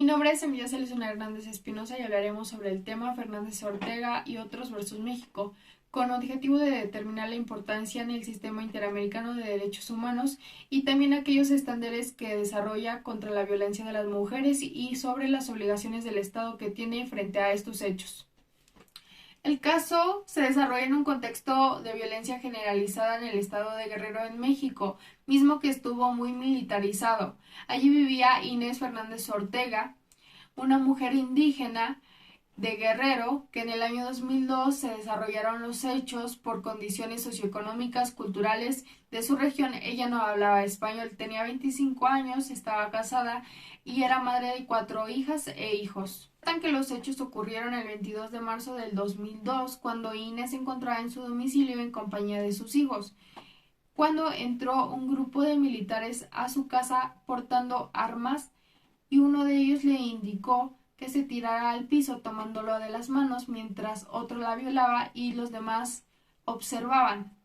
Mi nombre es Emilia Celestino Hernández Espinosa y hablaremos sobre el tema Fernández Ortega y otros versus México, con objetivo de determinar la importancia en el sistema interamericano de derechos humanos y también aquellos estándares que desarrolla contra la violencia de las mujeres y sobre las obligaciones del Estado que tiene frente a estos hechos. El caso se desarrolla en un contexto de violencia generalizada en el estado de Guerrero en México, mismo que estuvo muy militarizado. Allí vivía Inés Fernández Ortega, una mujer indígena de Guerrero, que en el año 2002 se desarrollaron los hechos por condiciones socioeconómicas, culturales de su región. Ella no hablaba español, tenía 25 años, estaba casada y era madre de 4 hijas e hijos. Cuentan que los hechos ocurrieron el 22 de marzo del 2002, cuando Inés se encontraba en su domicilio en compañía de sus hijos, cuando entró un grupo de militares a su casa portando armas y uno de ellos le indicó que se tirara al piso tomándolo de las manos mientras otro la violaba y los demás observaban.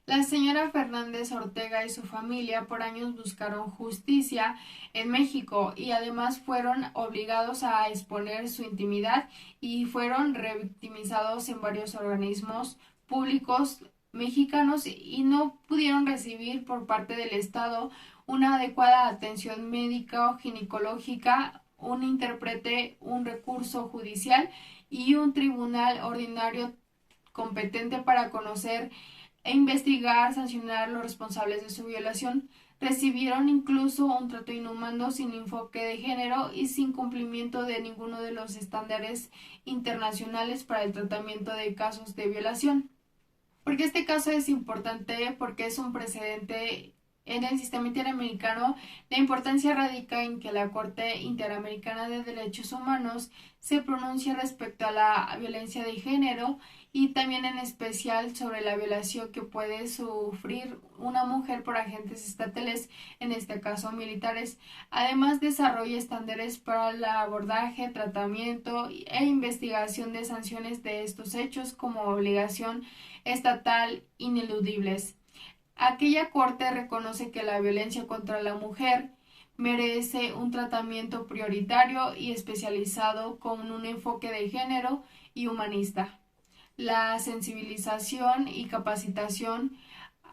La señora Fernández Ortega y su familia por años buscaron justicia en México y además fueron obligados a exponer su intimidad y fueron revictimizados en varios organismos públicos mexicanos y no pudieron recibir por parte del Estado una adecuada atención médica o ginecológica, un intérprete, un recurso judicial y un tribunal ordinario competente para conocer e investigar, sancionar a los responsables de su violación. Recibieron incluso un trato inhumano sin enfoque de género y sin cumplimiento de ninguno de los estándares internacionales para el tratamiento de casos de violación. Porque este caso es importante, porque es un precedente en el sistema interamericano. La importancia radica en que la Corte Interamericana de Derechos Humanos se pronuncie respecto a la violencia de género y también en especial sobre la violación que puede sufrir una mujer por agentes estatales, en este caso militares. Además, desarrolla estándares para el abordaje, tratamiento e investigación de sanciones de estos hechos como obligación estatal ineludibles. Aquella corte reconoce que la violencia contra la mujer merece un tratamiento prioritario y especializado con un enfoque de género y humanista. La sensibilización y capacitación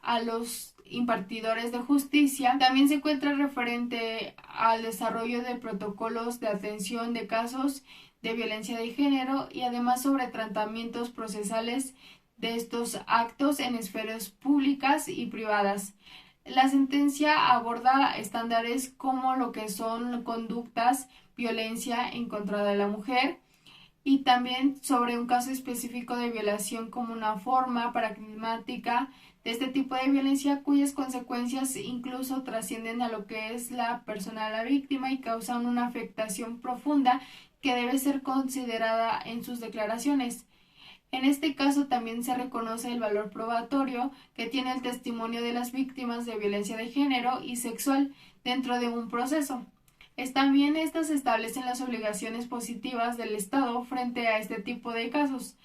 a los impartidores de justicia también se encuentra referente al desarrollo de protocolos de atención de casos de violencia de género y además sobre tratamientos procesales de estos actos en esferas públicas y privadas. La sentencia aborda estándares como lo que son conductas, violencia en contra de la mujer y también sobre un caso específico de violación como una forma paradigmática de este tipo de violencia cuyas consecuencias incluso trascienden a lo que es la persona de la víctima y causan una afectación profunda que debe ser considerada en sus declaraciones. En este caso también se reconoce el valor probatorio que tiene el testimonio de las víctimas de violencia de género y sexual dentro de un proceso. También estas establecen las obligaciones positivas del Estado frente a este tipo de casos.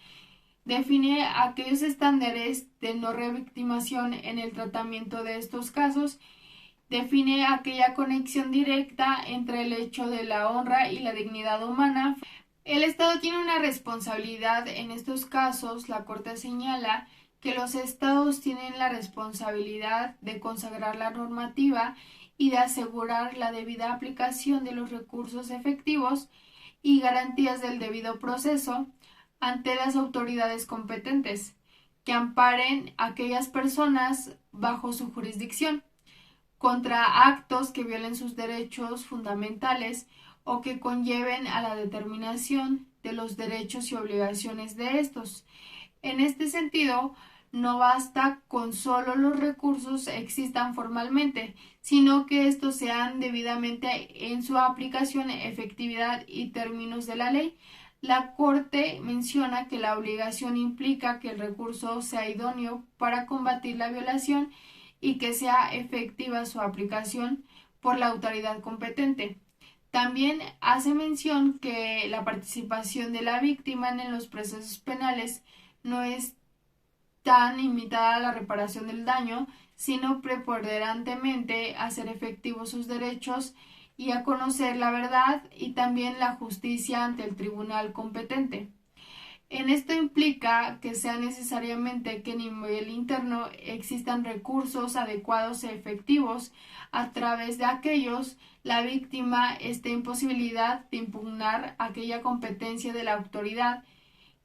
Define aquellos estándares de no revictimación en el tratamiento de estos casos. Define aquella conexión directa entre el hecho de la honra y la dignidad humana. El Estado tiene una responsabilidad en estos casos. La Corte señala que los Estados tienen la responsabilidad de consagrar la normativa y de asegurar la debida aplicación de los recursos efectivos y garantías del debido proceso ante las autoridades competentes, que amparen a aquellas personas bajo su jurisdicción contra actos que violen sus derechos fundamentales o que conlleven a la determinación de los derechos y obligaciones de estos. En este sentido, no basta con solo los recursos existan formalmente, sino que estos sean debidamente en su aplicación, efectividad y términos de la ley. La Corte menciona que la obligación implica que el recurso sea idóneo para combatir la violación y que sea efectiva su aplicación por la autoridad competente. También hace mención que la participación de la víctima en los procesos penales no es tan limitada a la reparación del daño, sino preponderantemente a hacer efectivos sus derechos y a conocer la verdad y también la justicia ante el tribunal competente. En esto implica que sea necesariamente que a nivel interno existan recursos adecuados e efectivos a través de aquellos la víctima esté en posibilidad de impugnar aquella competencia de la autoridad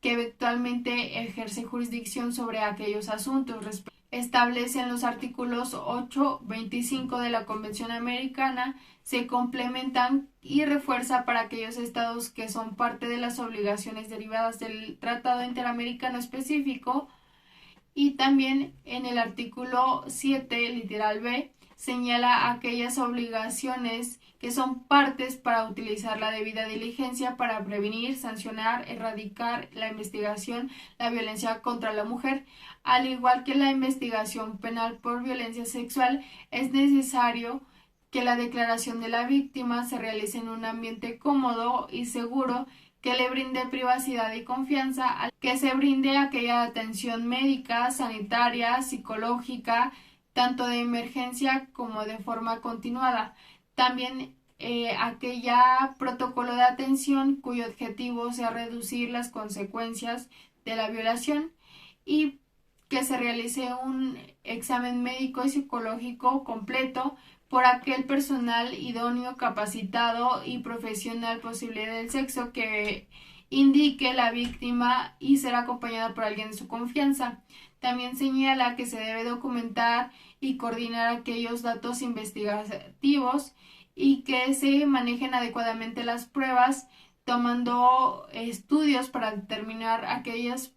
que eventualmente ejerce jurisdicción sobre aquellos asuntos. Establecen los artículos 8, 25 de la Convención Americana, se complementan y refuerza para aquellos estados que son parte de las obligaciones derivadas del Tratado Interamericano específico, y también en el artículo 7, literal B, señala aquellas obligaciones que son partes para utilizar la debida diligencia para prevenir, sancionar, erradicar la investigación, la violencia contra la mujer. Al igual que la investigación penal por violencia sexual, es necesario que la declaración de la víctima se realice en un ambiente cómodo y seguro, que le brinde privacidad y confianza, que se brinde aquella atención médica, sanitaria, psicológica, tanto de emergencia como de forma continuada. También aquella protocolo de atención cuyo objetivo sea reducir las consecuencias de la violación, y que se realice un examen médico y psicológico completo por aquel personal idóneo, capacitado y profesional posible del sexo que indique la víctima y será acompañada por alguien de su confianza. También señala que se debe documentar y coordinar aquellos datos investigativos y que se manejen adecuadamente las pruebas, tomando estudios para determinar aquellas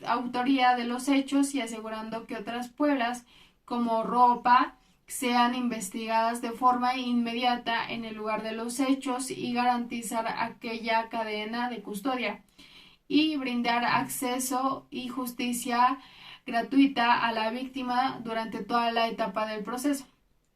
autoría de los hechos y asegurando que otras pruebas como ropa sean investigadas de forma inmediata en el lugar de los hechos y garantizar aquella cadena de custodia y brindar acceso y justicia gratuita a la víctima durante toda la etapa del proceso.